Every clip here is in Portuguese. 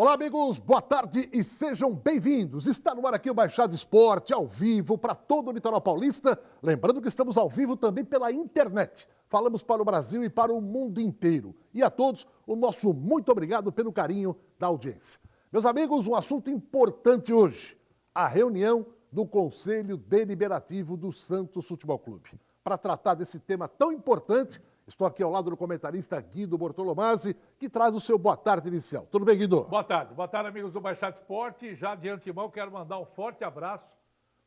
Olá, amigos, boa tarde e sejam bem-vindos. Está no ar aqui o Baixada Esporte, ao vivo, para todo o litoral paulista. Lembrando que estamos ao vivo também pela internet. Falamos para o Brasil e para o mundo inteiro. E a todos, o nosso muito obrigado pelo carinho da audiência. Meus amigos, um assunto importante hoje. A reunião do Conselho Deliberativo do Santos Futebol Clube. Para tratar desse tema tão importante, estou aqui ao lado do comentarista Guido Bortolomazzi, que traz o seu boa tarde inicial. Tudo bem, Guido? Boa tarde, amigos do Baixada Esporte. Já de antemão quero mandar um forte abraço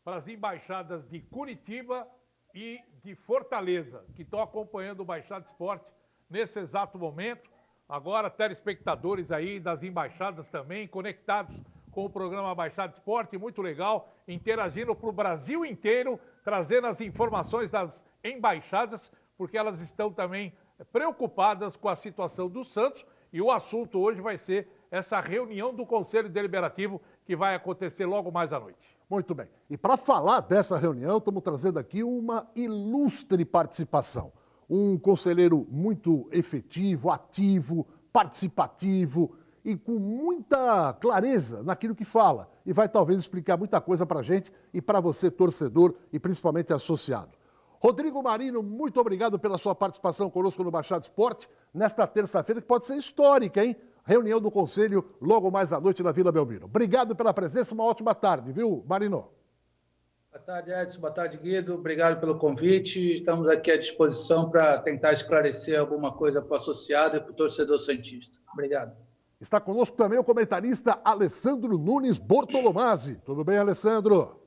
para as embaixadas de Curitiba e de Fortaleza, que estão acompanhando o Baixada Esporte nesse exato momento. Agora, telespectadores aí das embaixadas também, conectados com o programa Baixada Esporte, muito legal, interagindo para o Brasil inteiro, trazendo as informações das embaixadas, porque elas estão também preocupadas com a situação do Santos, e o assunto hoje vai ser essa reunião do Conselho Deliberativo que vai acontecer logo mais à noite. Muito bem. E para falar dessa reunião, estamos trazendo aqui uma ilustre participação. Um conselheiro muito efetivo, ativo, participativo e com muita clareza naquilo que fala. E vai talvez explicar muita coisa para a gente e para você, torcedor e principalmente associado. Rodrigo Marino, muito obrigado pela sua participação conosco no Baixada Esporte, nesta terça-feira, que pode ser histórica, hein? Reunião do Conselho, logo mais à noite na Vila Belmiro. Obrigado pela presença, uma ótima tarde, viu, Marino? Boa tarde, Edson. Boa tarde, Guido. Obrigado pelo convite. Estamos aqui à disposição para tentar esclarecer alguma coisa para o associado e para o torcedor santista. Obrigado. Está conosco também o comentarista Alessandro Nunes Bortolomazzi. Tudo bem, Alessandro?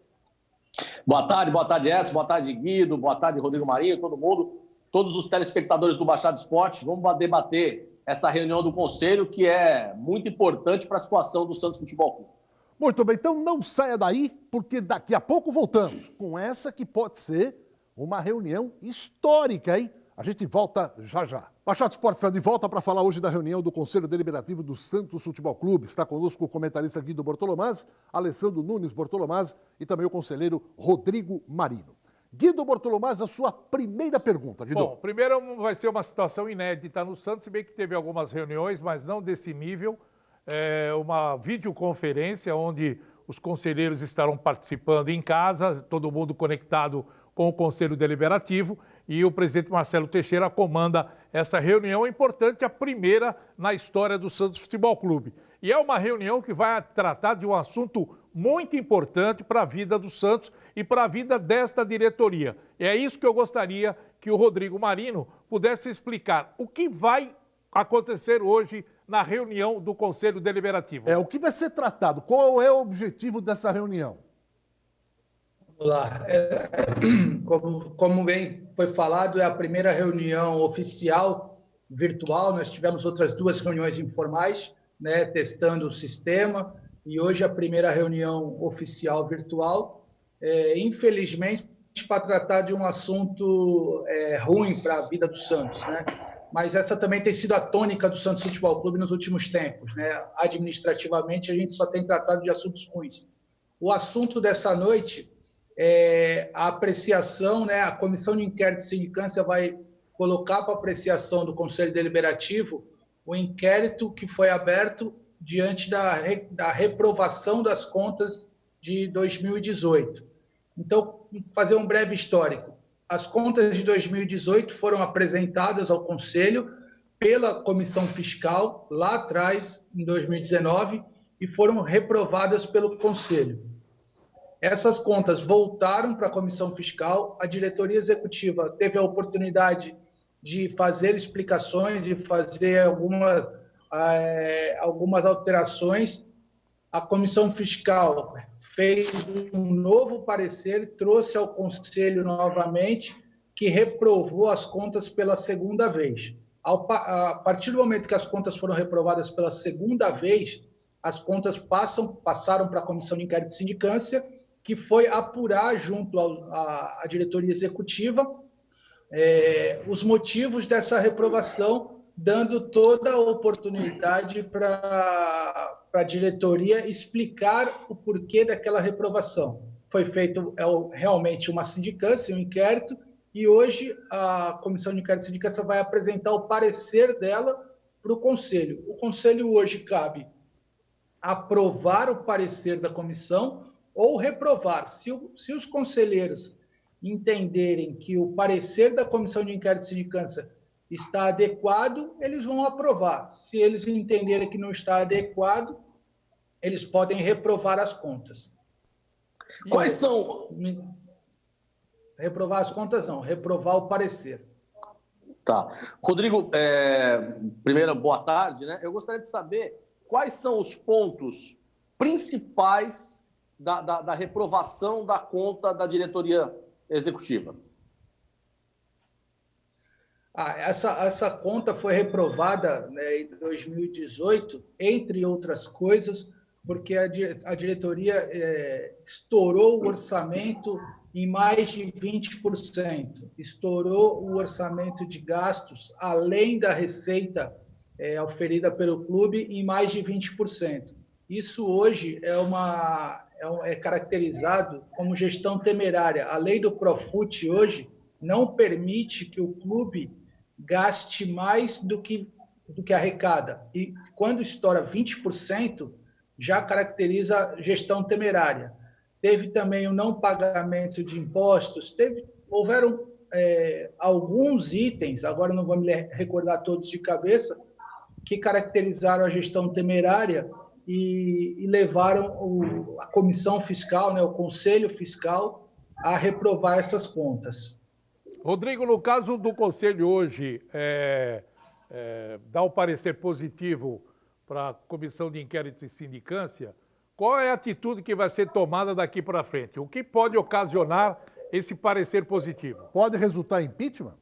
Boa tarde, Edson, boa tarde, Guido, boa tarde, Rodrigo Marinho, todo mundo, todos os telespectadores do Baixada Esporte. Vamos debater essa reunião do Conselho, que é muito importante para a situação do Santos Futebol Clube. Muito bem, então não saia daí, porque daqui a pouco voltamos com essa que pode ser uma reunião histórica, hein? A gente volta já já. Baixada Esporte está de volta para falar hoje da reunião do Conselho Deliberativo do Santos Futebol Clube. Está conosco o comentarista Guido Bortolomazzi, Alessandro Nunes Bortolomazzi e também o conselheiro Rodrigo Marino. Guido Bortolomazzi, a sua primeira pergunta, Guido. Bom, primeiro vai ser uma situação inédita no Santos, se bem que teve algumas reuniões, mas não desse nível. Uma videoconferência onde os conselheiros estarão participando em casa, todo mundo conectado com o Conselho Deliberativo, e o presidente Marcelo Teixeira comanda essa reunião importante, a primeira na história do Santos Futebol Clube. E é uma reunião que vai tratar de um assunto muito importante para a vida do Santos e para a vida desta diretoria. E é isso que eu gostaria que o Rodrigo Marino pudesse explicar. O que vai acontecer hoje na reunião do Conselho Deliberativo? O que vai ser tratado? Qual é o objetivo dessa reunião? Vamos lá. Como bem foi falado, é a primeira reunião oficial virtual. Nós tivemos outras duas reuniões informais, né, testando o sistema, e hoje a primeira reunião oficial virtual, infelizmente, para tratar de um assunto ruim para a vida do Santos, né? Mas essa também tem sido a tônica do Santos Futebol Clube nos últimos tempos, né? Administrativamente, a gente só tem tratado de assuntos ruins. O assunto dessa noite a apreciação, né? A Comissão de Inquérito e Sindicância vai colocar para apreciação do Conselho Deliberativo o inquérito que foi aberto diante da reprovação das contas de 2018. Então, fazer um breve histórico. As contas de 2018 foram apresentadas ao Conselho pela Comissão Fiscal, lá atrás, em 2019, e foram reprovadas pelo Conselho. Essas contas voltaram para a Comissão Fiscal, a diretoria executiva teve a oportunidade de fazer explicações, de fazer algumas alterações. A Comissão Fiscal fez um novo parecer, trouxe ao Conselho novamente, que reprovou as contas pela segunda vez. A partir do momento que as contas foram reprovadas pela segunda vez, as contas passaram para a Comissão de Inquérito e Sindicância, que foi apurar junto à diretoria executiva os motivos dessa reprovação, dando toda a oportunidade para a diretoria explicar o porquê daquela reprovação. Foi feito realmente uma sindicância, um inquérito, e hoje a Comissão de Inquérito e Sindicância vai apresentar o parecer dela para o Conselho. O Conselho hoje cabe aprovar o parecer da comissão ou reprovar. Se os conselheiros entenderem que o parecer da comissão de inquérito de sindicância está adequado, eles vão aprovar. Se eles entenderem que não está adequado, eles podem reprovar as contas. Quais são... Reprovar as contas não, reprovar o parecer. Tá. Rodrigo, primeiro, boa tarde, né? Eu gostaria de saber quais são os pontos principais da reprovação da conta da diretoria executiva. Essa conta foi reprovada, né, em 2018, entre outras coisas, porque a diretoria estourou o orçamento em mais de 20%. Estourou o orçamento de gastos, além da receita oferida pelo clube, em mais de 20%. Isso hoje é caracterizado como gestão temerária. A lei do Profut hoje não permite que o clube gaste mais do que arrecada. E quando estoura 20%, já caracteriza gestão temerária. Teve também o não pagamento de impostos, houveram alguns itens, agora não vou me recordar todos de cabeça, que caracterizaram a gestão temerária e levaram a comissão fiscal, né, o conselho fiscal, a reprovar essas contas. Rodrigo, no caso do conselho hoje, dá o parecer positivo para a comissão de inquérito e sindicância, qual é a atitude que vai ser tomada daqui para frente? O que pode ocasionar esse parecer positivo? Pode resultar em impeachment?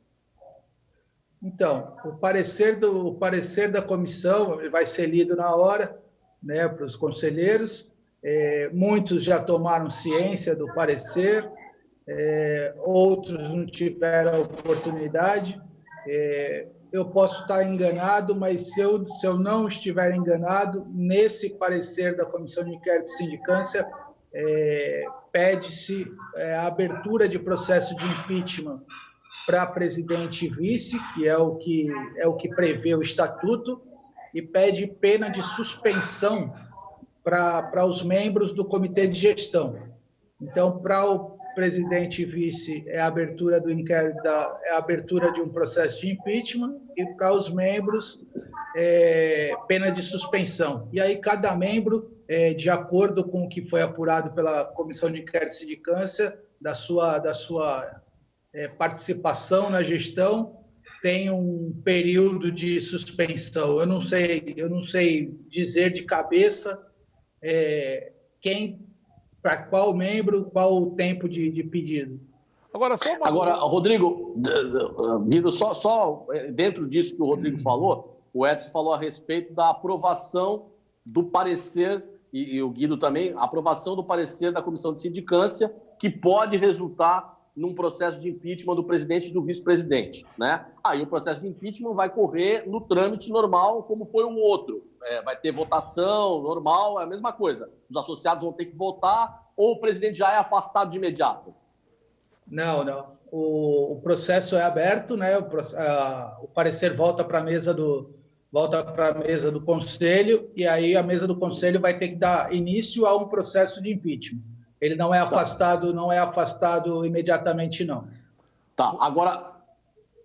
Então, o parecer da comissão vai ser lido na hora, né, para os conselheiros. Muitos já tomaram ciência do parecer, outros não tiveram oportunidade. Eu posso estar enganado, mas se eu não estiver enganado, nesse parecer da Comissão de Inquérito e Sindicância, pede-se a abertura de processo de impeachment para presidente e vice, que é o que prevê o estatuto, e pede pena de suspensão para os membros do comitê de gestão. Então, para o presidente e vice é a abertura do inquérito, é a abertura de um processo de impeachment, e para os membros pena de suspensão. E aí cada membro, de acordo com o que foi apurado pela Comissão de Inquérito e Sindicância, da sua participação na gestão, tem um período de suspensão. Eu não sei dizer de cabeça para qual membro, qual o tempo de pedido. Agora, Rodrigo, Guido, só dentro disso que o Rodrigo falou, o Edson falou a respeito da aprovação do parecer, e o Guido também, a aprovação do parecer da comissão de sindicância, que pode resultar num processo de impeachment do presidente e do vice-presidente, né? Aí o processo de impeachment vai correr no trâmite normal, como foi o outro. Vai ter votação normal, é a mesma coisa. Os associados vão ter que votar, ou o presidente já é afastado de imediato? Não. O processo é aberto, né? O parecer volta para a mesa do conselho, e aí a mesa do conselho vai ter que dar início a um processo de impeachment. Ele não é afastado imediatamente, não. Tá, agora,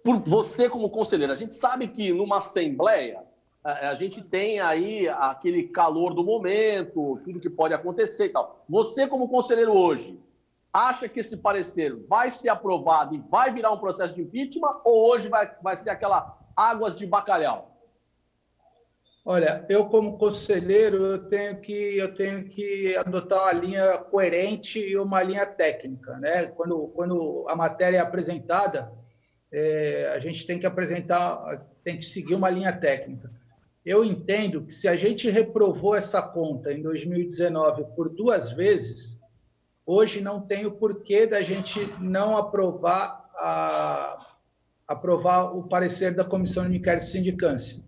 por você como conselheiro, a gente sabe que numa assembleia a gente tem aí aquele calor do momento, tudo que pode acontecer e tal. Você como conselheiro hoje, acha que esse parecer vai ser aprovado e vai virar um processo de impeachment, ou hoje vai ser aquela águas de bacalhau? Olha, eu como conselheiro, eu tenho que adotar uma linha coerente e uma linha técnica, né? Quando a matéria é apresentada, a gente tem que seguir uma linha técnica. Eu entendo que se a gente reprovou essa conta em 2019 por 2 vezes, hoje não tem o porquê da gente não aprovar o parecer da Comissão de Inquérito e Sindicância.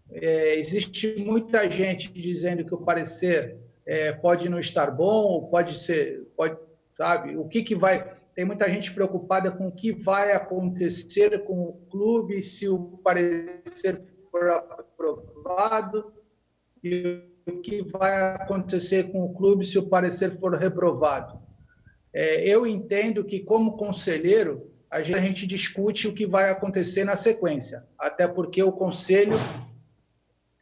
Existe muita gente dizendo que o parecer pode não estar bom, sabe? O que vai... Tem muita gente preocupada com o que vai acontecer com o clube se o parecer for aprovado e o que vai acontecer com o clube se o parecer for reprovado. Eu entendo que, como conselheiro, a gente discute o que vai acontecer na sequência, até porque o conselho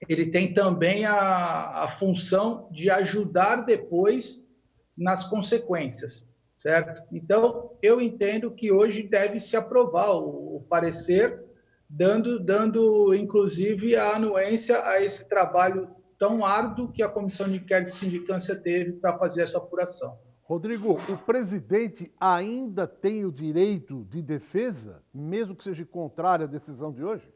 ele tem também a função de ajudar depois nas consequências, certo? Então, eu entendo que hoje deve se aprovar o parecer, dando inclusive a anuência a esse trabalho tão árduo que a Comissão de Inquérito de Sindicância teve para fazer essa apuração. Rodrigo, o presidente ainda tem o direito de defesa, mesmo que seja contrária à decisão de hoje?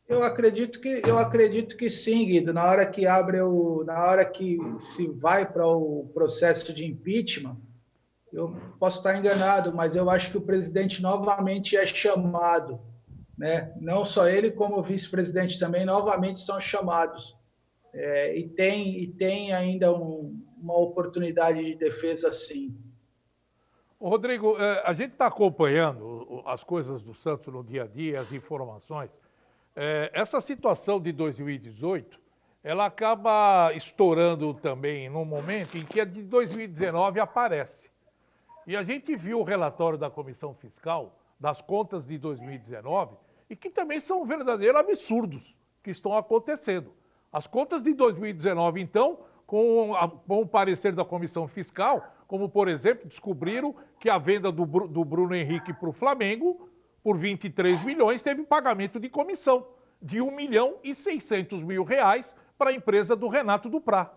Eu acredito que sim, Guido. Na hora que se vai para o processo de impeachment, eu posso estar enganado, mas eu acho que o presidente novamente é chamado, né? Não só ele, como o vice-presidente também, novamente são chamados. E tem ainda uma oportunidade de defesa, sim. Ô, Rodrigo, a gente está acompanhando as coisas do Santos no dia a dia, as informações. Essa situação de 2018, ela acaba estourando também num momento em que a de 2019 aparece. E a gente viu o relatório da Comissão Fiscal das contas de 2019 e que também são verdadeiros absurdos que estão acontecendo. As contas de 2019, então, com o parecer da Comissão Fiscal, como, por exemplo, descobriram que a venda do Bruno Henrique para o Flamengo, por 23 milhões, teve pagamento de comissão de R$1.600.000 para a empresa do Renato Duprá.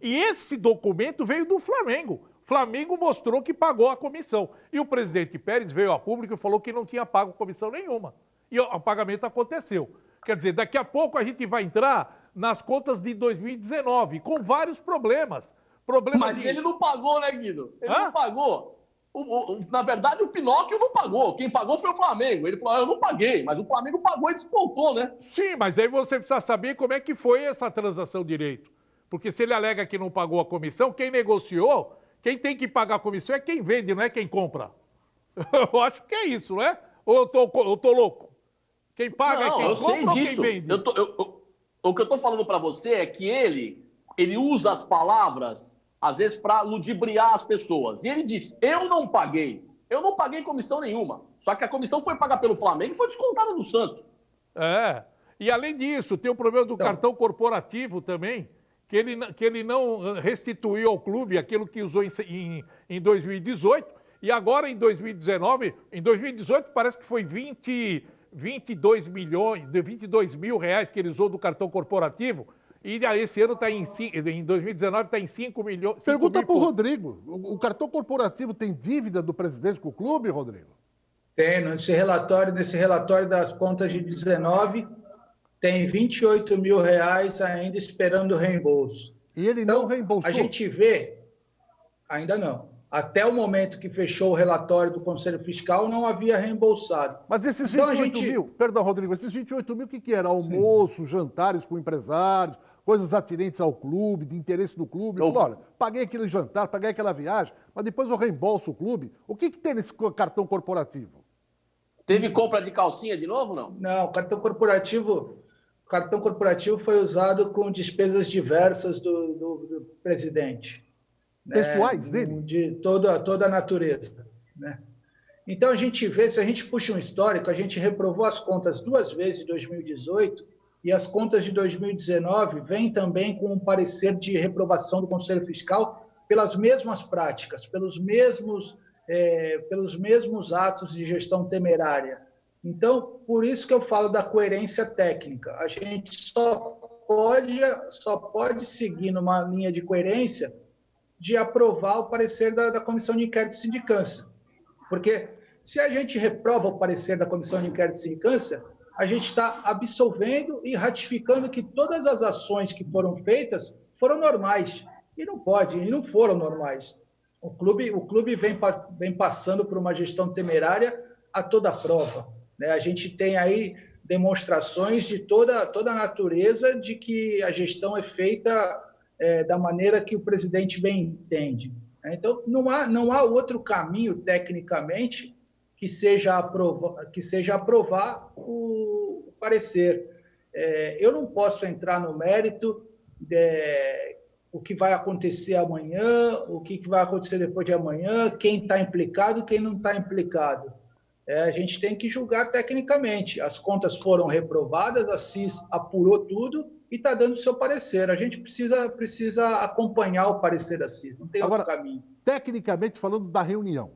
E esse documento veio do Flamengo. O Flamengo mostrou que pagou a comissão. E o presidente Pérez veio a público e falou que não tinha pago comissão nenhuma. E o pagamento aconteceu. Quer dizer, daqui a pouco a gente vai entrar nas contas de 2019, com vários problemas. Mas ele não pagou, né, Guido? Ele não pagou. Na verdade, o Pinóquio não pagou. Quem pagou foi o Flamengo. Ele falou, eu não paguei, mas o Flamengo pagou e descontou, né? Sim, mas aí você precisa saber como é que foi essa transação direito. Porque se ele alega que não pagou a comissão, quem negociou, quem tem que pagar a comissão é quem vende, não é quem compra. Eu acho que é isso, não é? Ou eu tô louco? Quem paga é quem compra ou quem vende? O que eu tô falando para você é que ele usa as palavras, às vezes, para ludibriar as pessoas. E ele diz, eu não paguei comissão nenhuma. Só que a comissão foi paga pelo Flamengo e foi descontada do Santos. E além disso, tem o problema do cartão corporativo também, que ele não restituiu ao clube aquilo que usou em 2018, e agora em 2019, em 2018 parece que foi 22 mil reais que ele usou do cartão corporativo, e esse ano está em 2019 está em 5 milhões. Pergunta para o Rodrigo, o cartão corporativo tem dívida do presidente com o clube, Rodrigo? Tem, nesse relatório das contas de 19, tem 28 mil reais ainda esperando reembolso. E ele não reembolsou? A gente vê, ainda não. Até o momento que fechou o relatório do Conselho Fiscal, não havia reembolsado. Mas esses 28 mil, perdão, Rodrigo, esses 28 mil, o que era? Almoço, jantares com empresários, coisas atinentes ao clube, de interesse do clube. Falou, olha, paguei aquele jantar, paguei aquela viagem, mas depois eu reembolso o clube. O que tem nesse cartão corporativo? Teve compra de calcinha de novo, não? Não, o cartão corporativo foi usado com despesas diversas do presidente. Pessoais dele? De toda a natureza. Né? Então, a gente vê, se a gente puxa um histórico, a gente reprovou as contas 2 vezes em 2018 e as contas de 2019 vêm também com um parecer de reprovação do Conselho Fiscal pelas mesmas práticas, pelos mesmos atos de gestão temerária. Então, por isso que eu falo da coerência técnica. A gente só pode seguir numa linha de coerência de aprovar o parecer da Comissão de Inquérito de Sindicância. Porque se a gente reprova o parecer da Comissão de Inquérito de Sindicância, a gente está absolvendo e ratificando que todas as ações que foram feitas foram normais. E não pode, e não foram normais. O clube vem passando por uma gestão temerária a toda prova. Né? A gente tem aí demonstrações de toda a natureza de que a gestão é feita da maneira que o presidente bem entende. Então, não há outro caminho, tecnicamente, que seja aprovar o parecer. Eu não posso entrar no mérito o que vai acontecer amanhã, o que vai acontecer depois de amanhã, quem está implicado, quem não está implicado. A gente tem que julgar tecnicamente. As contas foram reprovadas, a CIS apurou tudo e está dando o seu parecer. A gente precisa acompanhar o parecer da CIS, não tem outro caminho. Tecnicamente falando da reunião,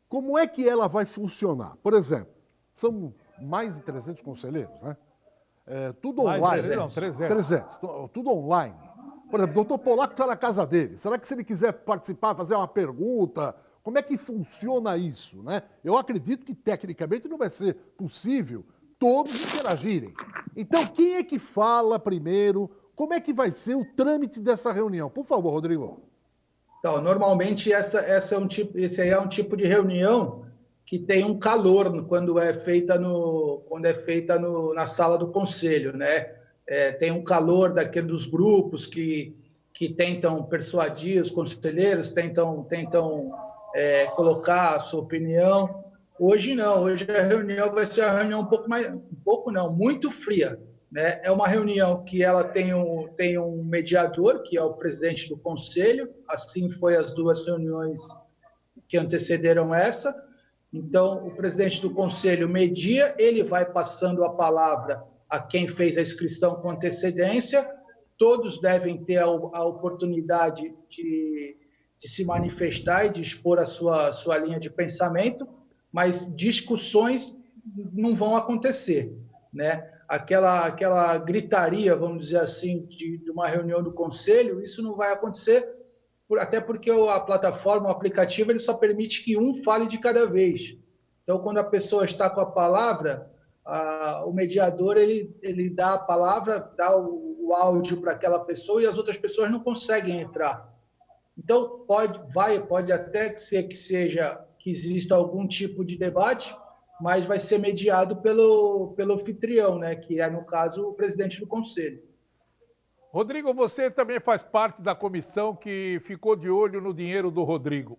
como é que ela vai funcionar? Por exemplo, são mais de 300 conselheiros, né? Tudo online. 300. Tudo online. Por exemplo, o doutor Polaco está na casa dele. Será que se ele quiser participar, fazer uma pergunta, como é que funciona isso, né? Eu acredito que tecnicamente não vai ser possível todos interagirem. Então, quem é que fala primeiro? Como é que vai ser o trâmite dessa reunião? Por favor, Rodrigo. Então, normalmente esse aí é um tipo de reunião que tem um calor quando é feita na sala do conselho, né? Tem um calor dos grupos que tentam persuadir os conselheiros, tentam colocar a sua opinião. Hoje não, hoje a reunião vai ser uma reunião muito fria, né? É uma reunião que ela tem um mediador, que é o presidente do conselho, assim foi as duas reuniões que antecederam essa. Então, o presidente do conselho media, ele vai passando a palavra a quem fez a inscrição com antecedência, todos devem ter a oportunidade de se manifestar e de expor a sua linha de pensamento, mas discussões não vão acontecer, né? Aquela gritaria, vamos dizer assim, de uma reunião do conselho, isso não vai acontecer, até porque a plataforma, o aplicativo, ele só permite que um fale de cada vez. Então, quando a pessoa está com a palavra, o mediador ele dá a palavra, dá o áudio para aquela pessoa e as outras pessoas não conseguem entrar. Então, pode até ser que exista algum tipo de debate, mas vai ser mediado pelo anfitrião, né, que é, no caso, o presidente do conselho. Rodrigo, você também faz parte da comissão que ficou de olho no dinheiro do Rodrigo.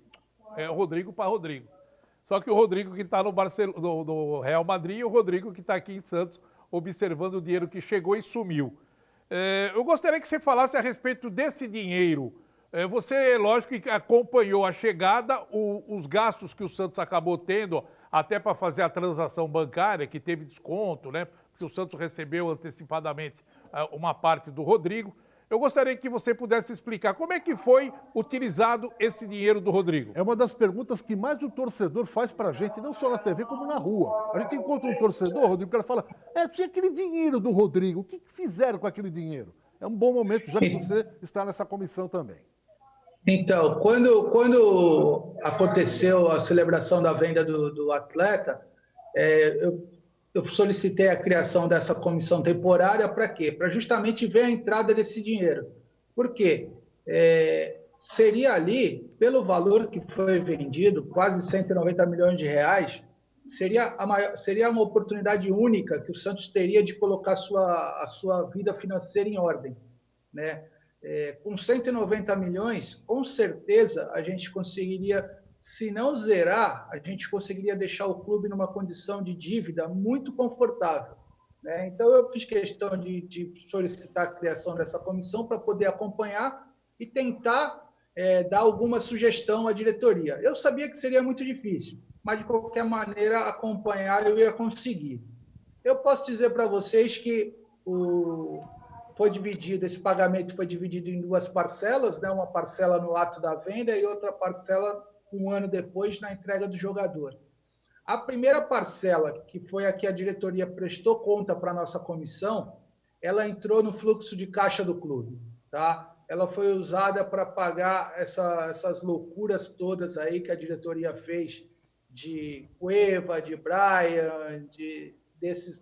É o Rodrigo para Rodrigo. Só que o Rodrigo que está no Real Madrid e o Rodrigo que está aqui em Santos observando o dinheiro que chegou e sumiu. Eu gostaria que você falasse a respeito desse dinheiro. Você, lógico, que acompanhou a chegada, os gastos que o Santos acabou tendo, até para fazer a transação bancária, que teve desconto, né? Porque o Santos recebeu antecipadamente uma parte do Rodrigo. Eu gostaria que você pudesse explicar como é que foi utilizado esse dinheiro do Rodrigo. É uma das perguntas que mais o torcedor faz pra gente, não só na TV, como na rua. A gente encontra um torcedor, Rodrigo, que ela fala, tinha aquele dinheiro do Rodrigo, o que fizeram com aquele dinheiro? É um bom momento, já que você está nessa comissão também. Então, quando aconteceu a celebração da venda do atleta, eu solicitei a criação dessa comissão temporária para quê? Para justamente ver a entrada desse dinheiro. Por quê? Seria ali, pelo valor que foi vendido, quase 190 milhões de reais, seria uma oportunidade única que o Santos teria de colocar a sua vida financeira em ordem, né? Com 190 milhões, com certeza a gente conseguiria, se não zerar, a gente conseguiria deixar o clube numa condição de dívida muito confortável, né? Então, eu fiz questão de solicitar a criação dessa comissão para poder acompanhar e tentar dar alguma sugestão à diretoria. Eu sabia que seria muito difícil, mas, de qualquer maneira, acompanhar eu ia conseguir. Eu posso dizer para vocês que esse pagamento foi dividido em duas parcelas, né? Uma parcela no ato da venda e outra parcela um ano depois na entrega do jogador. A primeira parcela, que foi a que a diretoria prestou conta para a nossa comissão, ela entrou no fluxo de caixa do clube, tá? Ela foi usada para pagar essas loucuras todas aí que a diretoria fez de Cueva, de Brian,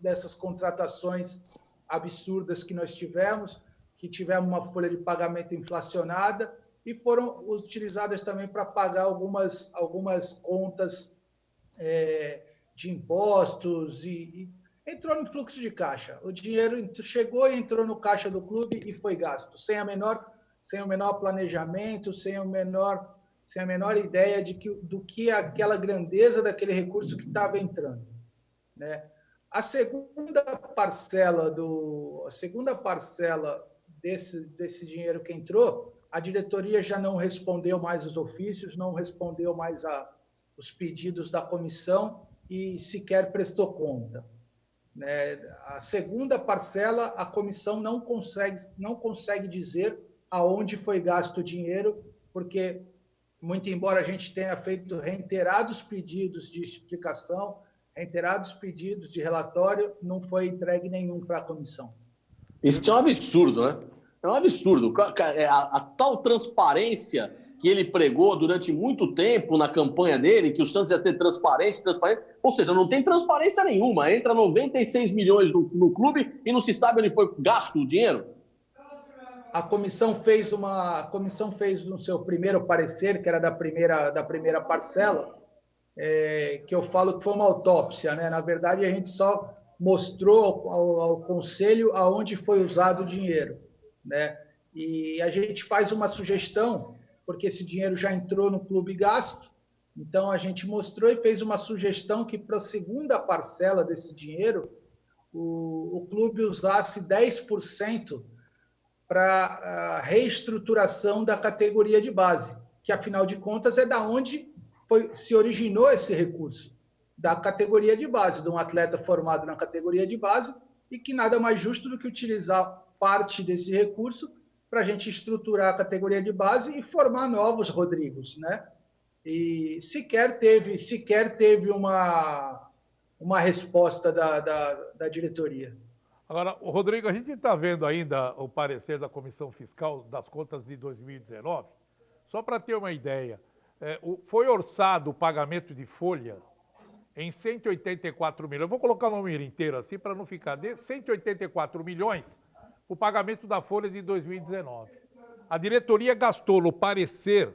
dessas contratações absurdas que nós tivemos, que tivemos uma folha de pagamento inflacionada e foram utilizadas também para pagar algumas contas de impostos e entrou no fluxo de caixa. O dinheiro chegou e entrou no caixa do clube e foi gasto, sem o menor planejamento, sem a menor ideia do que aquela grandeza daquele recurso que estava entrando, né? A segunda parcela desse dinheiro que entrou, a diretoria já não respondeu mais os ofícios, não respondeu mais os pedidos da comissão e sequer prestou conta. Né? A segunda parcela, a comissão não consegue dizer aonde foi gasto o dinheiro, porque, muito embora a gente tenha feito reiterados pedidos de explicação, reiterados pedidos de relatório, não foi entregue nenhum para a comissão. Isso é um absurdo, né? É um absurdo. A tal transparência que ele pregou durante muito tempo na campanha dele, que o Santos ia ter transparência, ou seja, não tem transparência nenhuma. Entra 96 milhões no clube e não se sabe onde foi gasto o dinheiro. A comissão fez no seu primeiro parecer, que era da primeira parcela, que eu falo que foi uma autópsia, né? Na verdade, a gente só mostrou ao conselho aonde foi usado o dinheiro, né? E a gente faz uma sugestão, porque esse dinheiro já entrou no clube gasto, então a gente mostrou e fez uma sugestão que para a segunda parcela desse dinheiro, o clube usasse 10% para a reestruturação da categoria de base, que afinal de contas é da onde se originou esse recurso, da categoria de base, de um atleta formado na categoria de base, e que nada mais justo do que utilizar parte desse recurso para a gente estruturar a categoria de base e formar novos Rodrigos, né? E sequer teve uma resposta da diretoria. Agora, Rodrigo, a gente está vendo ainda o parecer da Comissão Fiscal das contas de 2019. Só para ter uma ideia, foi orçado o pagamento de folha em 184 milhões. Eu vou colocar o número inteiro assim para não ficar... 184 milhões o pagamento da folha de 2019. A diretoria gastou, no parecer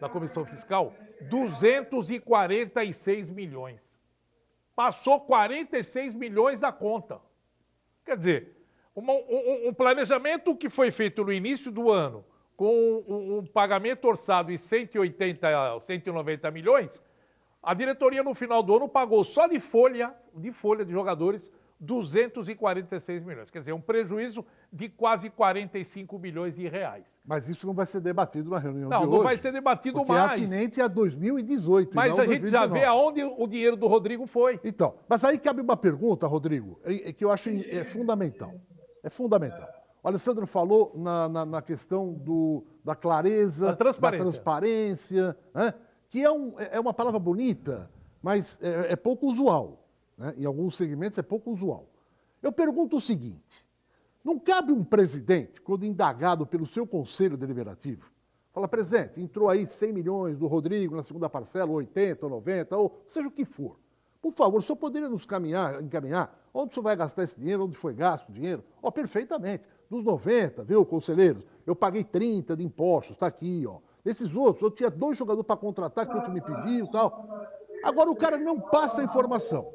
da Comissão Fiscal, 246 milhões. Passou 46 milhões da conta. Quer dizer, um planejamento que foi feito no início do ano, com um pagamento orçado em 190 milhões, a diretoria no final do ano pagou só de folha de jogadores 246 milhões. Quer dizer, um prejuízo de quase 45 milhões de reais. Mas isso não vai ser debatido na reunião de hoje. Não vai ser debatido mais. Porque é atinente a 2018 mas e não a gente 2019. Já vê aonde o dinheiro do Rodrigo foi. Então, mas aí cabe uma pergunta, Rodrigo, que eu acho fundamental. É fundamental. O Alessandro falou na questão da clareza, da transparência, né? Que é uma palavra bonita, mas é pouco usual. Né? Em alguns segmentos é pouco usual. Eu pergunto o seguinte: não cabe um presidente, quando indagado pelo seu conselho deliberativo, fala, presidente, entrou aí 100 milhões do Rodrigo na segunda parcela, 80 ou 90, ou seja o que for. Por favor, o senhor poderia nos encaminhar onde o senhor vai gastar esse dinheiro, onde foi gasto o dinheiro? Perfeitamente. Dos 90, viu, conselheiros? Eu paguei 30 de impostos, está aqui, ó. Desses outros, eu tinha 2 jogadores para contratar, que o outro me pediu e tal. Agora o cara não passa informação,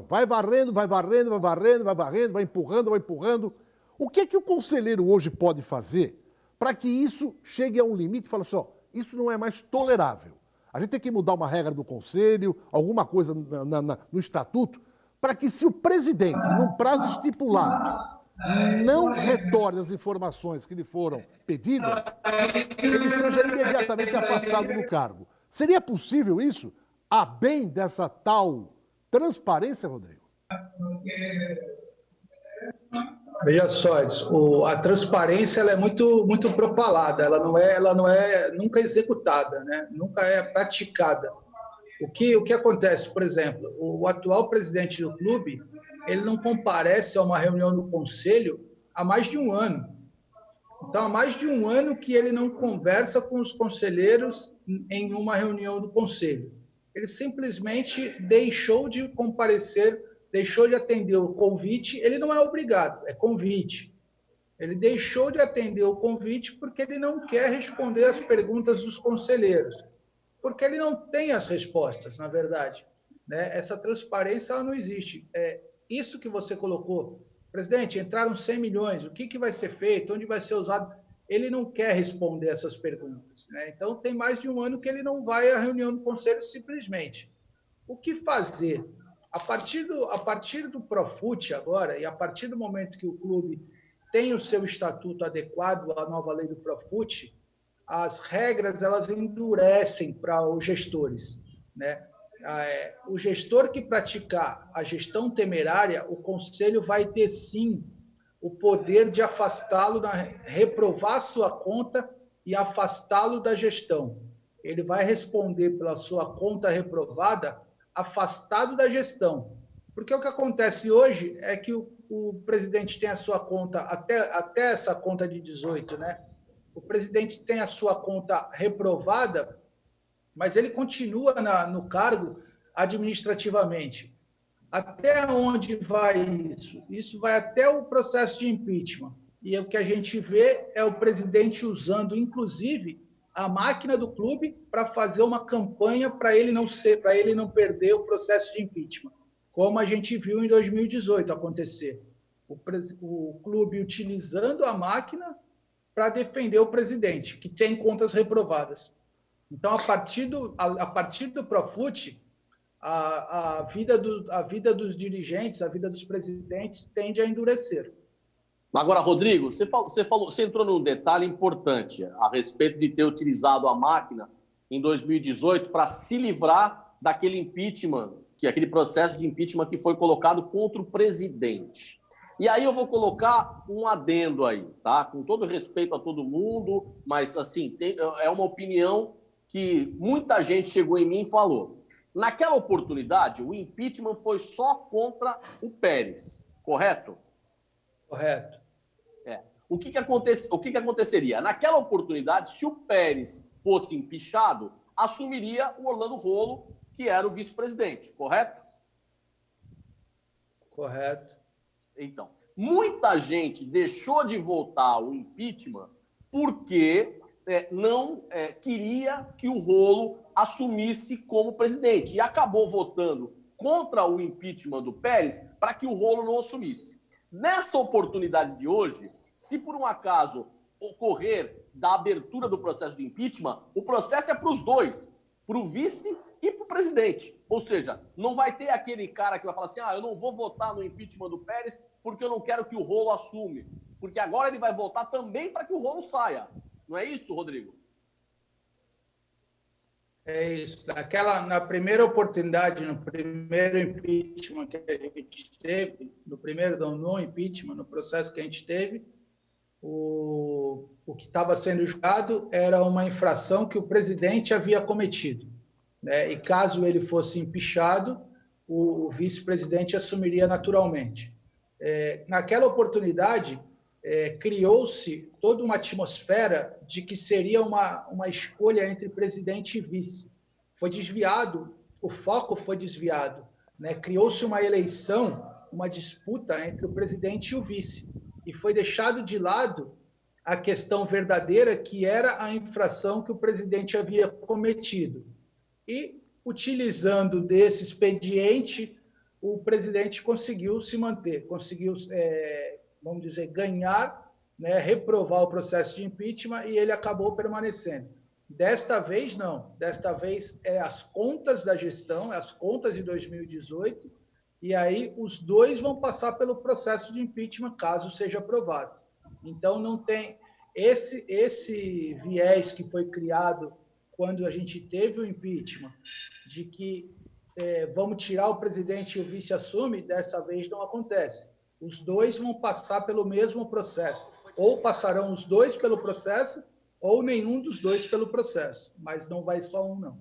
vai varrendo, vai empurrando. O que o conselheiro hoje pode fazer para que isso chegue a um limite e fale assim, isso não é mais tolerável. A gente tem que mudar uma regra do conselho, alguma coisa no estatuto, para que se o presidente, num prazo estipulado, não retorne as informações que lhe foram pedidas, ele seja imediatamente afastado do cargo. Seria possível isso, a bem dessa tal transparência, Rodrigo? Veja só, Edson, a transparência ela é muito propalada, ela não é nunca executada, né? Nunca é praticada. O que acontece, por exemplo, o atual presidente do clube, ele não comparece a uma reunião do conselho há mais de um ano. Então, há mais de um ano que ele não conversa com os conselheiros em uma reunião do conselho. Ele simplesmente deixou de comparecer, deixou de atender o convite. Ele não é obrigado, é convite. Ele deixou de atender o convite porque ele não quer responder as perguntas dos conselheiros, porque ele não tem as respostas, na verdade. Né? Essa transparência ela não existe. Isso que você colocou, presidente, entraram 100 milhões, o que vai ser feito, onde vai ser usado? Ele não quer responder essas perguntas. Né? Então, tem mais de um ano que ele não vai à reunião do conselho simplesmente. O que fazer? A partir do Profut agora, e a partir do momento que o clube tem o seu estatuto adequado à nova lei do Profut, as regras elas endurecem para os gestores, né? O gestor que praticar a gestão temerária, o conselho vai ter sim o poder de afastá-lo, reprovar sua conta e afastá-lo da gestão. Ele vai responder pela sua conta reprovada, afastado da gestão. Porque o que acontece hoje é que o presidente tem a sua conta, até essa conta de 18, né? O presidente tem a sua conta reprovada, mas ele continua no cargo administrativamente. Até onde vai isso? Isso vai até o processo de impeachment. E o que a gente vê é o presidente usando, inclusive, a máquina do clube para fazer uma campanha para ele não perder o processo de impeachment, como a gente viu em 2018 acontecer. O clube utilizando a máquina para defender o presidente, que tem contas reprovadas. Então, a partir do Profut, a vida dos dirigentes, a vida dos presidentes tende a endurecer. Agora, Rodrigo, você entrou num detalhe importante a respeito de ter utilizado a máquina em 2018 para se livrar daquele impeachment, aquele processo de impeachment que foi colocado contra o presidente. E aí eu vou colocar um adendo aí, tá? Com todo respeito a todo mundo, mas assim, é uma opinião que muita gente chegou em mim e falou. Naquela oportunidade, o impeachment foi só contra o Pérez, correto? Correto. O que aconteceria? Naquela oportunidade, se o Pérez fosse empichado, assumiria o Orlando Rolo, que era o vice-presidente, correto? Correto. Então, muita gente deixou de votar o impeachment porque não queria que o Rolo assumisse como presidente e acabou votando contra o impeachment do Pérez para que o Rolo não assumisse. Nessa oportunidade de hoje, se por um acaso ocorrer da abertura do processo de impeachment, o processo é para os dois, para o vice e para o presidente. Ou seja, não vai ter aquele cara que vai falar assim, eu não vou votar no impeachment do Pérez porque eu não quero que o Rolo assume. Porque agora ele vai votar também para que o Rolo saia. Não é isso, Rodrigo? É isso. Na primeira oportunidade, no primeiro impeachment que a gente teve, no impeachment, no processo que a gente teve, o que estava sendo julgado era uma infração que o presidente havia cometido, né? E caso ele fosse empichado, o vice-presidente assumiria naturalmente. Naquela oportunidade, criou-se toda uma atmosfera de que seria uma escolha entre presidente e vice. Foi desviado, o foco foi desviado, né? Criou-se uma eleição, uma disputa entre o presidente e o vice, e foi deixado de lado a questão verdadeira, que era a infração que o presidente havia cometido. E, utilizando desse expediente, o presidente conseguiu se manter, conseguiu, vamos dizer, ganhar, né, reprovar o processo de impeachment, e ele acabou permanecendo. Desta vez, não. Desta vez, as contas da gestão, as contas de 2018, e aí os dois vão passar pelo processo de impeachment, caso seja aprovado. Então, não tem esse viés que foi criado quando a gente teve o impeachment, de que vamos tirar o presidente e o vice assume, dessa vez não acontece. Os dois vão passar pelo mesmo processo. Ou passarão os dois pelo processo, ou nenhum dos dois pelo processo. Mas não vai só um, não.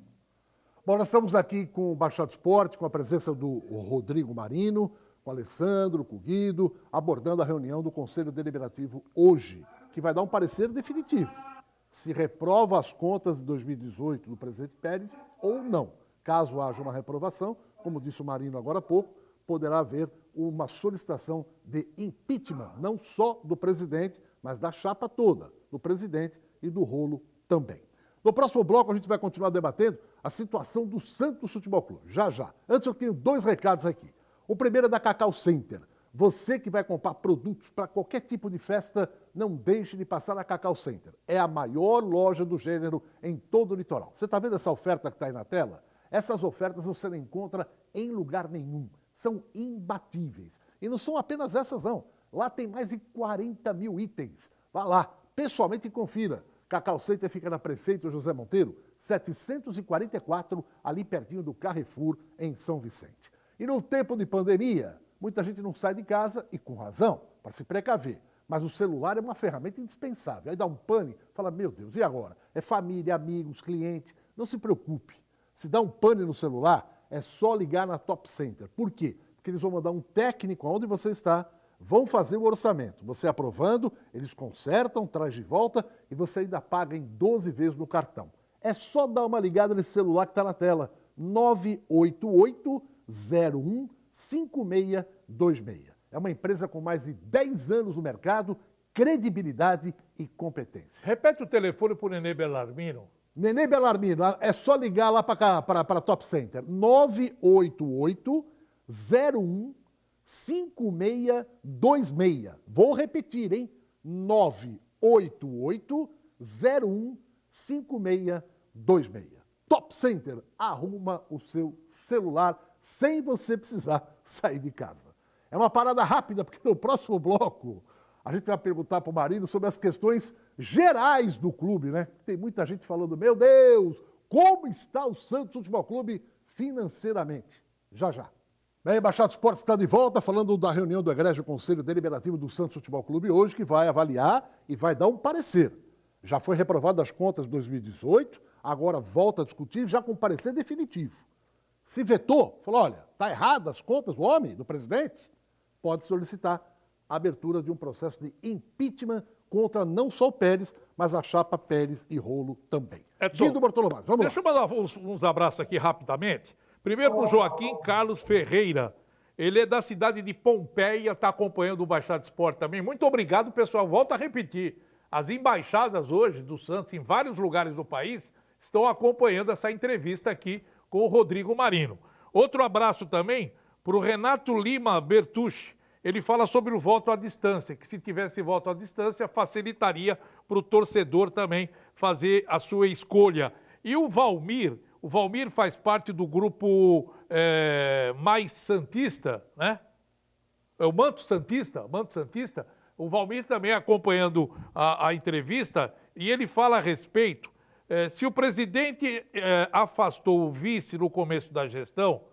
Bom, nós estamos aqui com o Baixado Esporte, com a presença do Rodrigo Marino, com o Alessandro, com o Guido, abordando a reunião do Conselho Deliberativo hoje, que vai dar um parecer definitivo. Se reprova as contas de 2018 do presidente Pérez ou não. Caso haja uma reprovação, como disse o Marino agora há pouco, poderá haver uma solicitação de impeachment, não só do presidente, mas da chapa toda, do presidente e do Rolo também. No próximo bloco, a gente vai continuar debatendo a situação do Santos Futebol Clube, já. Antes, eu tenho 2 recados aqui. O primeiro é da Cacau Center. Você que vai comprar produtos para qualquer tipo de festa, não deixe de passar na Cacau Center. É a maior loja do gênero em todo o litoral. Você está vendo essa oferta que está aí na tela? Essas ofertas você não encontra em lugar nenhum. são imbatíveis. E não são apenas essas, não. Lá tem mais de 40 mil itens. Vá lá, pessoalmente confira. Cacau Center fica na Prefeito José Monteiro, 744, ali pertinho do Carrefour, em São Vicente. E no tempo de pandemia, muita gente não sai de casa, e com razão, para se precaver. Mas o celular é uma ferramenta indispensável. Aí dá um pane, fala, meu Deus, e agora? É família, amigos, cliente. Não se preocupe. Se dá um pane no celular, é só ligar na Top Center. Por quê? Porque eles vão mandar um técnico aonde você está, vão fazer o orçamento. Você aprovando, eles consertam, traz de volta e você ainda paga em 12 vezes no cartão. É só dar uma ligada nesse celular que está na tela. 988-01-5626. É uma empresa com mais de 10 anos no mercado, credibilidade e competência. Repete o telefone para o Nenê Bellarmino. Nenê Bellarmino, é só ligar lá para a Top Center. 988-01-5626. Vou repetir, hein? 988-01-5626. Top Center arruma o seu celular sem você precisar sair de casa. É uma parada rápida, porque no próximo bloco a gente vai perguntar para o Marino sobre as questões gerais do clube, né? Tem muita gente falando, meu Deus, como está o Santos Futebol Clube financeiramente? Já, já. Bem, Baixada Esportes está de volta, falando da reunião do Egrégio Conselho Deliberativo do Santos Futebol Clube hoje, que vai avaliar e vai dar um parecer. Já foi reprovado as contas de 2018, agora volta a discutir, já com parecer definitivo. Se vetou, falou, olha, está errado as contas do homem, do presidente, pode solicitar a abertura de um processo de impeachment contra não só o Pérez, mas a chapa Pérez e Rolo também. Guido Bortolomaz, vamos Deixa eu mandar uns abraços aqui rapidamente. Primeiro para o Joaquim Carlos Ferreira. Ele é da cidade de Pompeia, está acompanhando o Baixada Esporte também. Muito obrigado, pessoal. Volto a repetir. As embaixadas hoje do Santos, em vários lugares do país, estão acompanhando essa entrevista aqui com o Rodrigo Marino. Outro abraço também para o Renato Lima Bertucci. Ele fala sobre o voto à distância, que se tivesse voto à distância, facilitaria para o torcedor também fazer a sua escolha. E o Valmir faz parte do grupo Mais Santista, né? É o Manto Santista. O Valmir também acompanhando a entrevista, e ele fala a respeito, se o presidente afastou o vice no começo da gestão,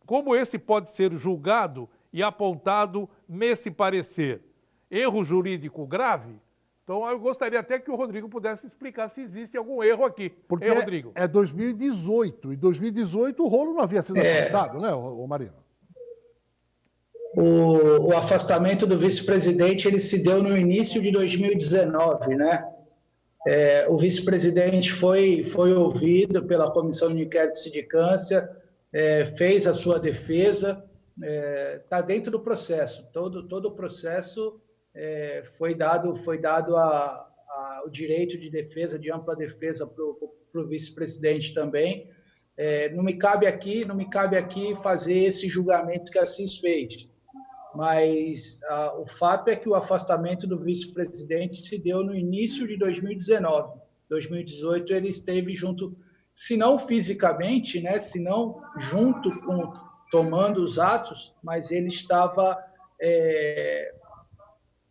como esse pode ser julgado e apontado nesse parecer? Erro jurídico grave? Então, eu gostaria até que o Rodrigo pudesse explicar se existe algum erro aqui. Porque Rodrigo? É 2018, e 2018 o Rolo não havia sido afastado, né, o Marino? O afastamento do vice-presidente ele se deu no início de 2019, né? O vice-presidente foi ouvido pela Comissão de Inquérito e Sindicância, fez a sua defesa, está dentro do processo. Todo o processo foi dado o direito de defesa, de ampla defesa para o vice-presidente também. Não me cabe aqui fazer esse julgamento que a Assis fez, mas o fato é que o afastamento do vice-presidente se deu no início de 2019. 2018 ele esteve junto, se não fisicamente, né, se não junto com tomando os atos, mas ele estava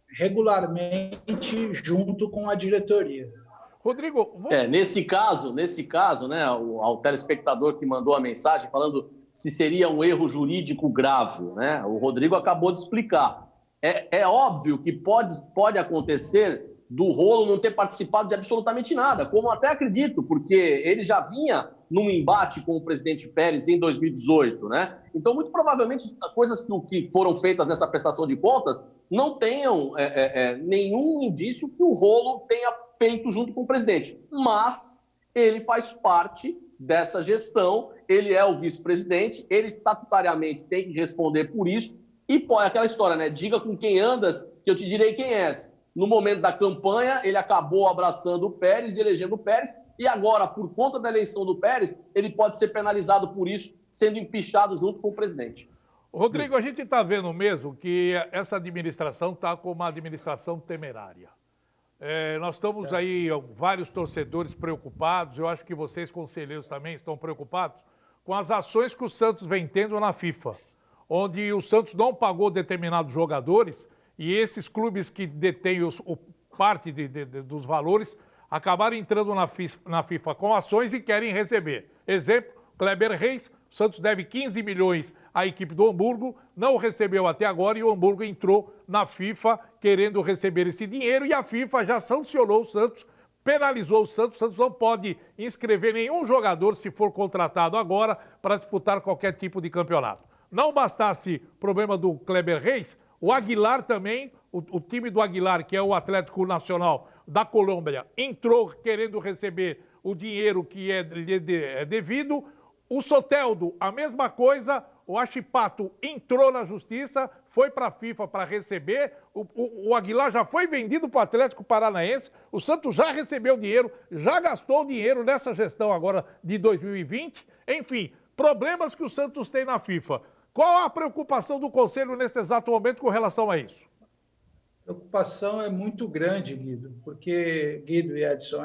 regularmente junto com a diretoria. Rodrigo, nesse caso, né, ao telespectador que mandou a mensagem falando se seria um erro jurídico grave, né? O Rodrigo acabou de explicar. É óbvio que pode acontecer do Rolo não ter participado de absolutamente nada, como até acredito, porque ele já vinha num embate com o presidente Pérez em 2018, né? Então, muito provavelmente, coisas que foram feitas nessa prestação de contas não tenham nenhum indício que o Rolo tenha feito junto com o presidente. Mas ele faz parte dessa gestão, ele é o vice-presidente, ele estatutariamente tem que responder por isso. E aquela história, né? Diga com quem andas, que eu te direi quem és. No momento da campanha, ele acabou abraçando o Pérez e elegendo o Pérez, e agora, por conta da eleição do Pérez, ele pode ser penalizado por isso, sendo empichado junto com o presidente. Rodrigo, a gente está vendo mesmo que essa administração está como uma administração temerária. Nós estamos aí, vários torcedores preocupados, eu acho que vocês, conselheiros, também estão preocupados com as ações que o Santos vem tendo na FIFA, onde o Santos não pagou determinados jogadores e esses clubes que detêm parte dos valores acabaram entrando na FIFA com ações e querem receber. Exemplo, Kleber Reis, o Santos deve 15 milhões à equipe do Hamburgo, não recebeu até agora e o Hamburgo entrou na FIFA querendo receber esse dinheiro e a FIFA já sancionou o Santos, penalizou o Santos não pode inscrever nenhum jogador se for contratado agora para disputar qualquer tipo de campeonato. Não bastasse o problema do Kleber Reis, o Aguilar também, o time do Aguilar, que é o Atlético Nacional da Colômbia, entrou querendo receber o dinheiro que é devido. O Soteldo, a mesma coisa, o Achipato entrou na justiça, foi para a FIFA para receber, o Aguilar já foi vendido para o Atlético Paranaense, o Santos já recebeu dinheiro, já gastou dinheiro nessa gestão agora de 2020, enfim, problemas que o Santos tem na FIFA. Qual a preocupação do Conselho nesse exato momento com relação a isso? A preocupação é muito grande, Guido, porque, Guido e Edson,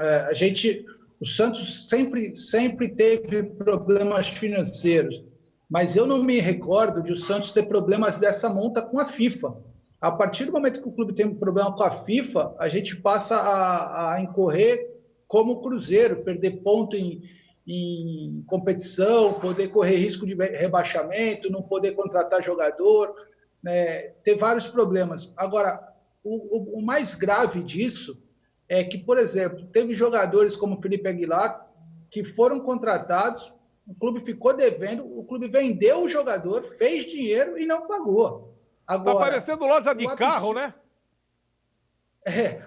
o Santos sempre teve problemas financeiros, mas eu não me recordo de o Santos ter problemas dessa monta com a FIFA. A partir do momento que o clube tem um problema com a FIFA, a gente passa a incorrer como o Cruzeiro, perder ponto em competição, poder correr risco de rebaixamento, não poder contratar jogador, né, ter vários problemas. Agora, o mais grave disso é que, por exemplo, teve jogadores como Felipe Aguilar que foram contratados, o clube ficou devendo, o clube vendeu o jogador, fez dinheiro e não pagou. Agora, tá parecendo loja de carro, né?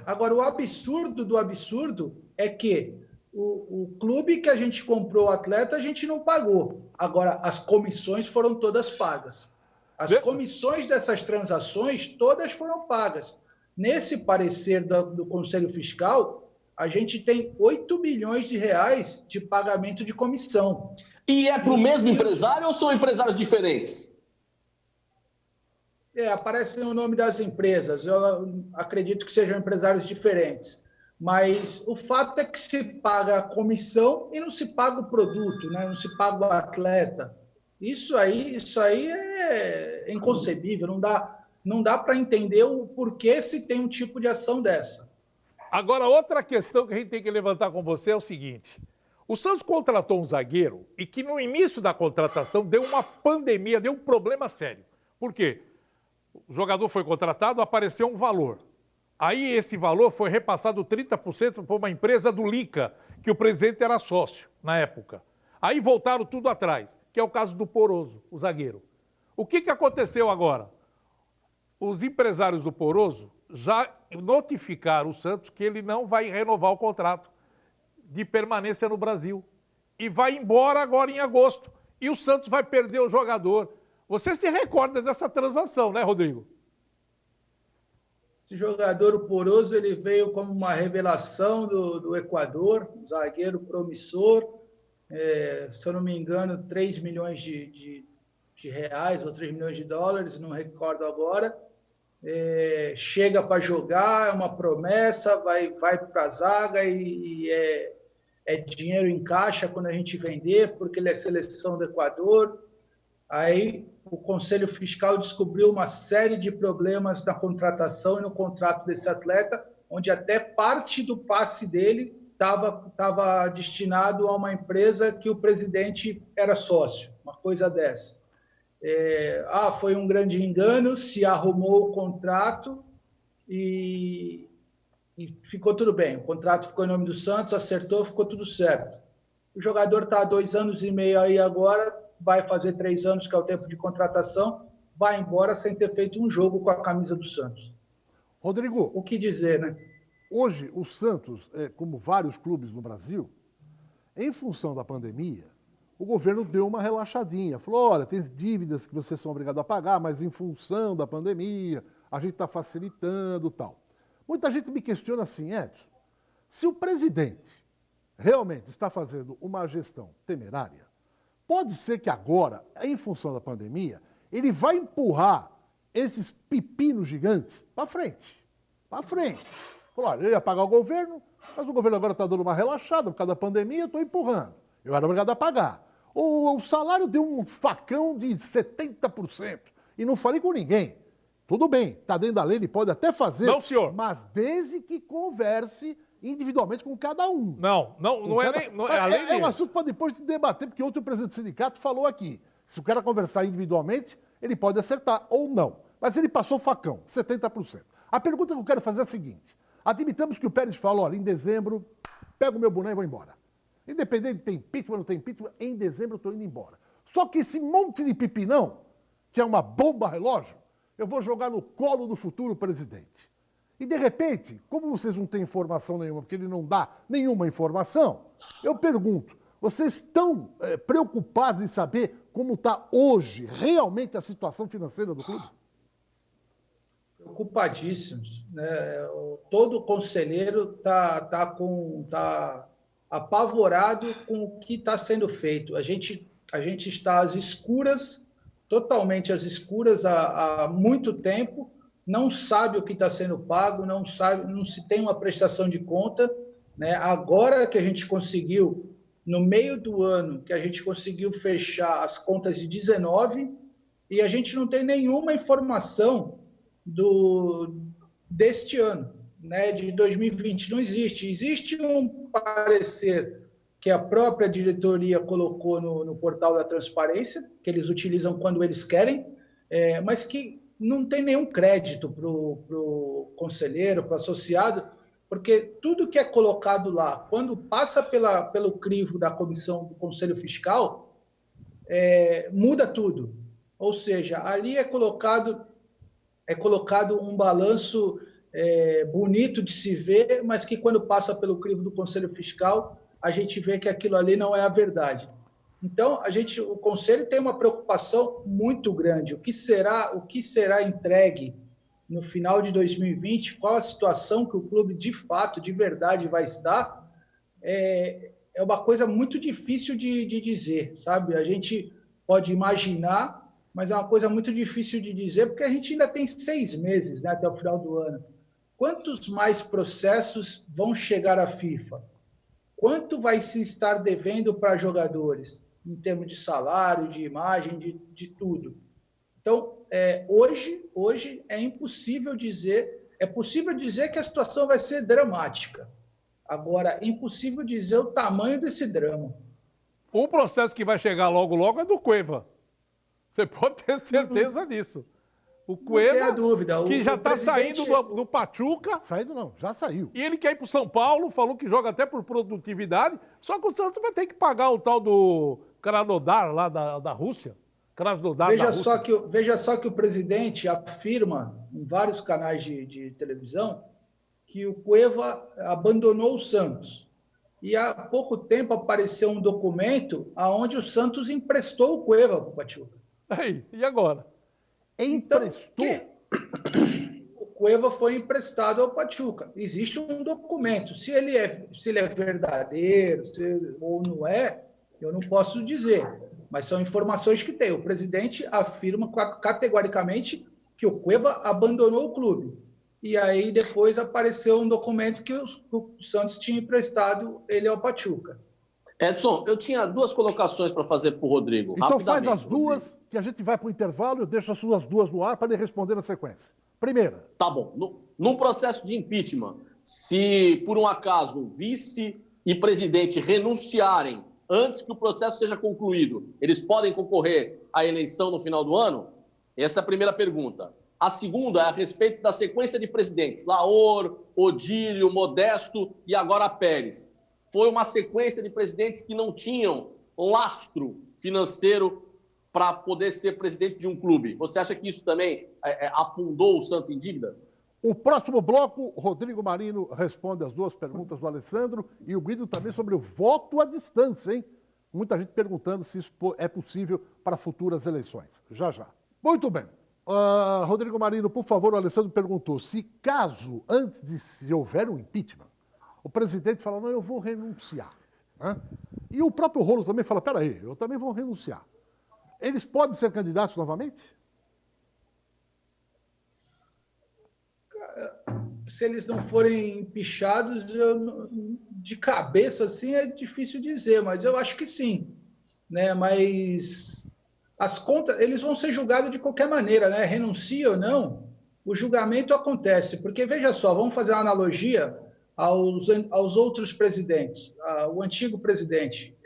Agora, o absurdo do absurdo é que o clube que a gente comprou o atleta, a gente não pagou. Agora, as comissões foram todas pagas. As comissões dessas transações todas foram pagas. Nesse parecer do Conselho Fiscal, a gente tem 8 milhões de reais de pagamento de comissão. E é para o mesmo empresário ou são empresários diferentes? Aparece o nome das empresas. Eu acredito que sejam empresários diferentes. Mas o fato é que se paga a comissão e não se paga o produto, né? Não se paga o atleta. Isso aí é inconcebível. Não dá para entender o porquê se tem um tipo de ação dessa. Agora, outra questão que a gente tem que levantar com você é o seguinte. O Santos contratou um zagueiro e que no início da contratação deu uma pandemia, deu um problema sério. Por quê? O jogador foi contratado, apareceu um valor. Aí esse valor foi repassado 30% para uma empresa do Lica, que o presidente era sócio na época. Aí voltaram tudo atrás, que é o caso do Poroso, o zagueiro. O que aconteceu agora? Os empresários do Poroso já notificaram o Santos que ele não vai renovar o contrato de permanência no Brasil. E vai embora agora em agosto. E o Santos vai perder o jogador. Você se recorda dessa transação, né, Rodrigo? Esse jogador, o Poroso, ele veio como uma revelação do Equador, um zagueiro promissor, se eu não me engano, 3 milhões de reais ou 3 milhões de dólares, não recordo agora. Chega para jogar, é uma promessa, vai para a zaga e é dinheiro em caixa quando a gente vender, porque ele é seleção do Equador. Aí o Conselho Fiscal descobriu uma série de problemas na contratação e no contrato desse atleta, onde até parte do passe dele estava destinado a uma empresa que o presidente era sócio, uma coisa dessa. Foi um grande engano, se arrumou o contrato e ficou tudo bem. O contrato ficou em nome do Santos, acertou, ficou tudo certo. O jogador está há 2 anos e meio aí agora, vai fazer 3 anos, que é o tempo de contratação, vai embora sem ter feito um jogo com a camisa do Santos. Rodrigo, o que dizer, né? Hoje, o Santos, como vários clubes no Brasil, em função da pandemia, o governo deu uma relaxadinha. Falou, olha, tem dívidas que vocês são obrigados a pagar, mas em função da pandemia, a gente está facilitando e tal. Muita gente me questiona assim, Edson, se o presidente realmente está fazendo uma gestão temerária, pode ser que agora, em função da pandemia, ele vai empurrar esses pepinos gigantes para frente. Para frente. Falou, olha, eu ia pagar o governo, mas o governo agora está dando uma relaxada por causa da pandemia, eu estou empurrando. Eu era obrigado a pagar. O salário deu um facão de 70% e não falei com ninguém. Tudo bem, está dentro da lei, ele pode até fazer. Não, senhor. Mas desde que converse individualmente com cada um. Não é nem... Não é, além é um assunto para depois de debater, porque outro presidente do sindicato falou aqui. Se o cara conversar individualmente, ele pode acertar ou não. Mas ele passou o facão, 70%. A pergunta que eu quero fazer é a seguinte. Admitamos que o Pérez falou, olha, em dezembro, pego o meu boné e vou embora. Independente de ter impeachment ou não ter impeachment, em dezembro eu estou indo embora. Só que esse monte de pipinão, que é uma bomba relógio, eu vou jogar no colo do futuro presidente. E, de repente, como vocês não têm informação nenhuma, porque ele não dá nenhuma informação, eu pergunto, vocês estão preocupados em saber como está hoje, realmente, a situação financeira do clube? Preocupadíssimos, né? Todo conselheiro está apavorado com o que está sendo feito. A gente está às escuras, totalmente às escuras há muito tempo, não sabe o que está sendo pago, não se tem uma prestação de conta, né? Agora que a gente conseguiu, no meio do ano, que a gente conseguiu fechar as contas de 19, e a gente não tem nenhuma informação deste ano, né, de 2020. Não existe. Existe um parecer que a própria diretoria colocou no portal da transparência, que eles utilizam quando eles querem, mas que não tem nenhum crédito para o conselheiro, para o associado, porque tudo que é colocado lá, quando passa pelo crivo da comissão do Conselho Fiscal, muda tudo. Ou seja, ali é colocado um balanço bonito de se ver, mas que quando passa pelo crivo do Conselho Fiscal, a gente vê que aquilo ali não é a verdade. Então, o Conselho tem uma preocupação muito grande. O que será entregue no final de 2020? Qual a situação que o clube, de fato, de verdade, vai estar? É uma coisa muito difícil de dizer, sabe? A gente pode imaginar, mas é uma coisa muito difícil de dizer, porque a gente ainda tem 6 meses, né, até o final do ano. Quantos mais processos vão chegar à FIFA? Quanto vai se estar devendo para jogadores, em termos de salário, de imagem, de tudo? Então, hoje é impossível dizer, é possível dizer que a situação vai ser dramática. Agora, é impossível dizer o tamanho desse drama. Um processo que vai chegar logo é do Cueva. Você pode ter certeza disso. O Cueva, não tem a dúvida. Que já está saindo do Pachuca. Saindo não, já saiu. E ele quer ir para o São Paulo, falou que joga até por produtividade, só que o Santos vai ter que pagar o tal do Krasnodar lá da Rússia. Krasnodar da Rússia. Veja só que o presidente afirma em vários canais de televisão que o Cueva abandonou o Santos. E há pouco tempo apareceu um documento onde o Santos emprestou o Cueva para o Pachuca. E agora? Emprestou? O Cueva foi emprestado ao Pachuca. Existe um documento. Se ele é verdadeiro ou não é, eu não posso dizer. Mas são informações que tem. O presidente afirma categoricamente que o Cueva abandonou o clube. E aí depois apareceu um documento que o Santos tinha emprestado ele ao Pachuca. Edson, eu tinha 2 colocações para fazer para o Rodrigo. Então faz as 2, que a gente vai para o intervalo, eu deixo as suas 2 no ar para ele responder na sequência. Primeira. Tá bom. Num processo de impeachment, se por um acaso vice e presidente renunciarem antes que o processo seja concluído, eles podem concorrer à eleição no final do ano? Essa é a primeira pergunta. A segunda é a respeito da sequência de presidentes. Laor, Odílio, Modesto e agora Pérez. Foi uma sequência de presidentes que não tinham lastro financeiro para poder ser presidente de um clube. Você acha que isso também afundou o Santos em dívida? O próximo bloco, Rodrigo Marino responde as 2 perguntas do Alessandro e o Guido também sobre o voto à distância, hein? Muita gente perguntando se isso é possível para futuras eleições. Já, já. Muito bem. Rodrigo Marino, por favor, o Alessandro perguntou se caso, antes de se houver um impeachment, o presidente fala, não, eu vou renunciar. Né? E o próprio Rolo também fala, peraí, eu também vou renunciar. Eles podem ser candidatos novamente? Se eles não forem empichados, de cabeça assim é difícil dizer, mas eu acho que sim. né? Mas as contas, eles vão ser julgados de qualquer maneira, né? Renuncia ou não, o julgamento acontece. Porque, veja só, vamos fazer uma analogia aos outros presidentes. O antigo presidente,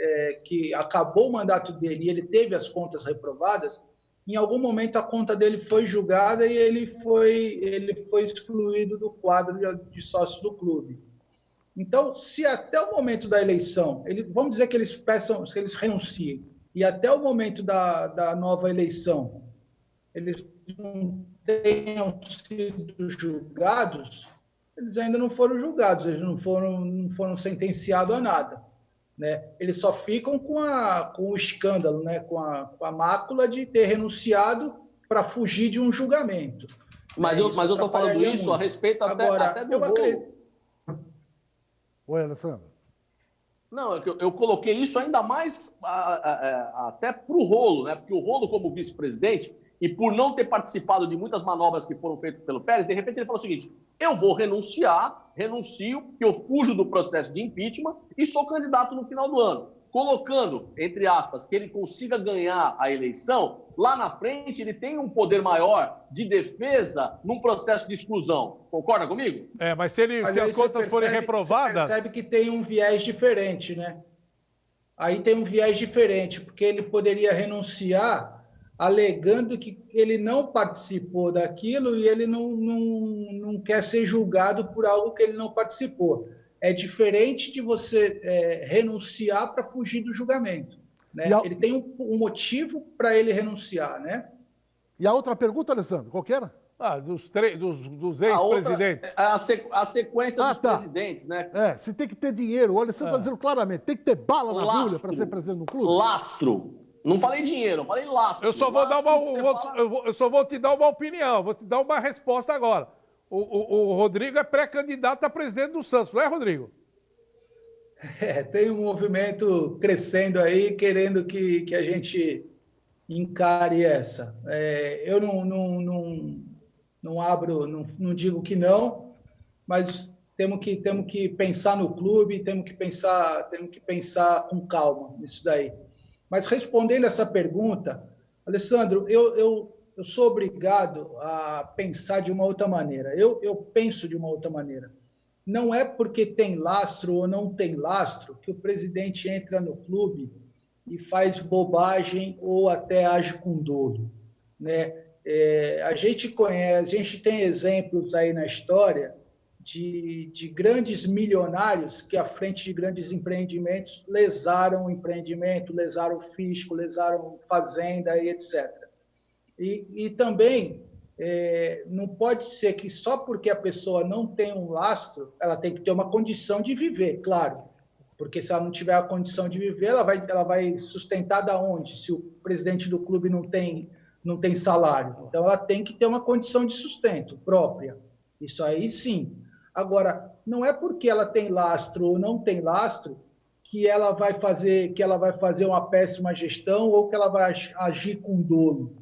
que acabou o mandato dele e ele teve as contas reprovadas, em algum momento a conta dele foi julgada e ele foi excluído do quadro de sócios do clube. Então, se até o momento da eleição, vamos dizer que eles peçam, que eles renunciem, e até o momento da nova eleição, eles não tenham sido julgados, eles ainda não foram julgados, eles não foram sentenciados a nada, né? Eles só ficam com o escândalo, né? com a mácula de ter renunciado para fugir de um julgamento. Mas eu estou falando isso a respeito até do rolo. Oi, Alessandro. Não, eu coloquei isso ainda mais até para o Rolo, né? Porque o Rolo, como vice-presidente, e por não ter participado de muitas manobras que foram feitas pelo Pérez, de repente ele falou o seguinte: eu vou renuncio, porque eu fujo do processo de impeachment e sou candidato no final do ano. Colocando, entre aspas, que ele consiga ganhar a eleição, lá na frente ele tem um poder maior de defesa num processo de exclusão. Concorda comigo? Mas se as contas forem reprovadas... Você percebe que tem um viés diferente, né? Aí tem um viés diferente, porque ele poderia renunciar alegando que ele não participou daquilo e ele não quer ser julgado por algo que ele não participou. É diferente de você renunciar para fugir do julgamento, né? Ele tem um motivo para ele renunciar, né? E a outra pergunta, Alessandro, qual que era? Dos ex-presidentes. A sequência dos presidentes, né? Se tem que ter dinheiro, o Alessandro está dizendo claramente, tem que ter bala na agulha para ser presidente do clube? Lastro. Não falei dinheiro, eu falei lastro. Eu só vou te dar uma opinião, vou te dar uma resposta agora. O Rodrigo é pré-candidato a presidente do Santos, não é, Rodrigo? Tem um movimento crescendo aí, querendo que a gente encare essa. Eu não digo que não, mas temos que pensar no clube, temos que pensar com calma nisso daí. Mas respondendo essa pergunta, Alessandro, eu sou obrigado a pensar de uma outra maneira. Eu penso de uma outra maneira. Não é porque tem lastro ou não tem lastro que o presidente entra no clube e faz bobagem ou até age com dolo, né? A gente tem exemplos aí na história de grandes milionários que, à frente de grandes empreendimentos, lesaram o empreendimento, lesaram o fisco, lesaram fazenda e etc. E também não pode ser que só porque a pessoa não tem um lastro, ela tem que ter uma condição de viver, claro. Porque se ela não tiver a condição de viver, ela vai sustentar da onde? Se o presidente do clube não tem salário. Então, ela tem que ter uma condição de sustento própria. Isso aí, sim. Agora, não é porque ela tem lastro ou não tem lastro que ela vai fazer uma péssima gestão ou que ela vai agir com dolo,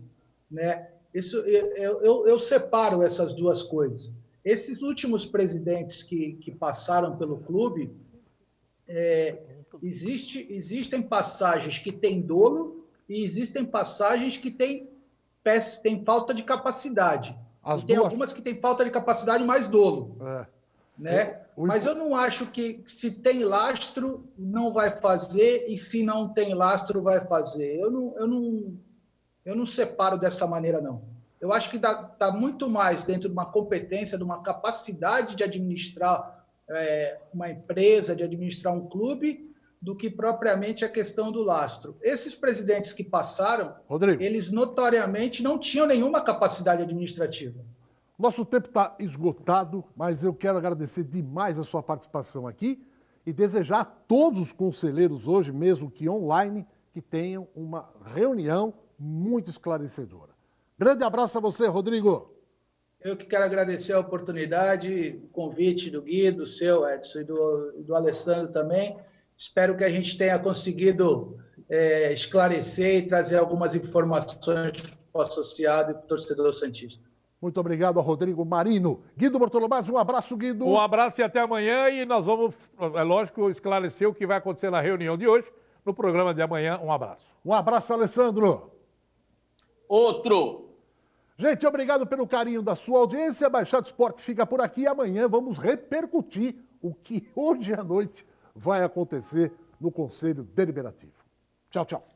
né? Eu separo essas duas coisas. Esses últimos presidentes que passaram pelo clube, existem passagens que têm dolo e existem passagens que têm falta de capacidade. Tem algumas que têm falta de capacidade mais dolo. Né? Mas eu não acho que se tem lastro não vai fazer e se não tem lastro vai fazer. Eu não separo dessa maneira, não. Eu acho que está muito mais dentro de uma competência, de uma capacidade de administrar uma empresa, de administrar um clube, do que propriamente a questão do lastro. Esses presidentes que passaram, Rodrigo, eles notoriamente não tinham nenhuma capacidade administrativa. Nosso tempo está esgotado, mas eu quero agradecer demais a sua participação aqui e desejar a todos os conselheiros hoje, mesmo que online, que tenham uma reunião muito esclarecedora. Grande abraço a você, Rodrigo. Eu que quero agradecer a oportunidade, o convite do Gui, do seu, Edson, e do Alessandro também. Espero que a gente tenha conseguido esclarecer e trazer algumas informações para o associado e para o torcedor santista. Muito obrigado ao Rodrigo Marino. Guido Bortolomás, um abraço, Guido. Um abraço e até amanhã. E nós vamos, é lógico, esclarecer o que vai acontecer na reunião de hoje. no programa de amanhã. Um abraço. Um abraço, Alessandro. Outro. Gente, obrigado pelo carinho da sua audiência. Baixada Esporte fica por aqui. Amanhã vamos repercutir o que hoje à noite vai acontecer no Conselho Deliberativo. Tchau, tchau.